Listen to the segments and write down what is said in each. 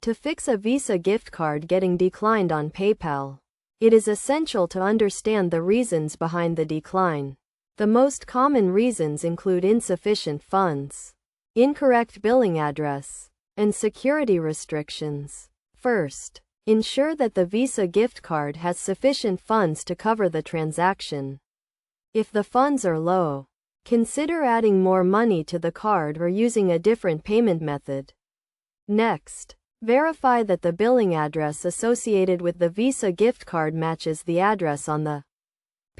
To fix a Visa gift card getting declined on PayPal, it is essential to understand the reasons behind the decline. The most common reasons include insufficient funds, incorrect billing address, and security restrictions. First, ensure that the Visa gift card has sufficient funds to cover the transaction. If the funds are low, consider adding more money to the card or using a different payment method. Next, verify that the billing address associated with the Visa gift card matches the address on the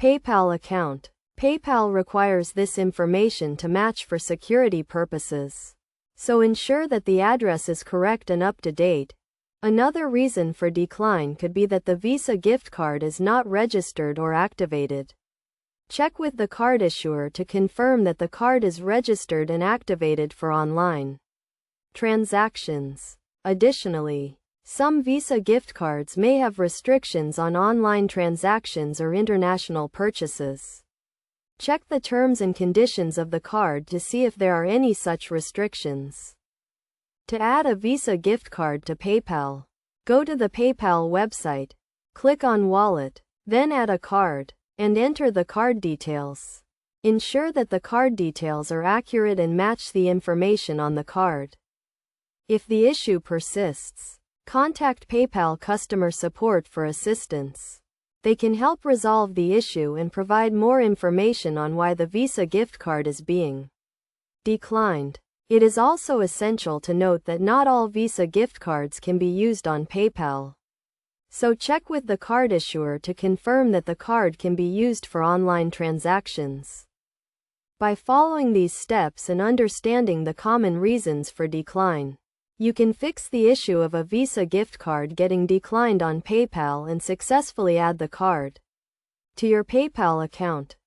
PayPal account. PayPal requires this information to match for security purposes, so ensure that the address is correct and up to date. Another reason for decline could be that the Visa gift card is not registered or activated. Check with the card issuer to confirm that the card is registered and activated for online transactions. Additionally, some Visa gift cards may have restrictions on online transactions or international purchases. Check the terms and conditions of the card to see if there are any such restrictions. To add a Visa gift card to PayPal, go to the PayPal website, click on Wallet, then add a card, and enter the card details. Ensure that the card details are accurate and match the information on the card. If the issue persists, contact PayPal customer support for assistance. They can help resolve the issue and provide more information on why the Visa gift card is being declined. It is also essential to note that not all Visa gift cards can be used on PayPal. So check with the card issuer to confirm that the card can be used for online transactions. By following these steps and understanding the common reasons for decline, you can fix the issue of a Visa gift card getting declined on PayPal and successfully add the card to your PayPal account.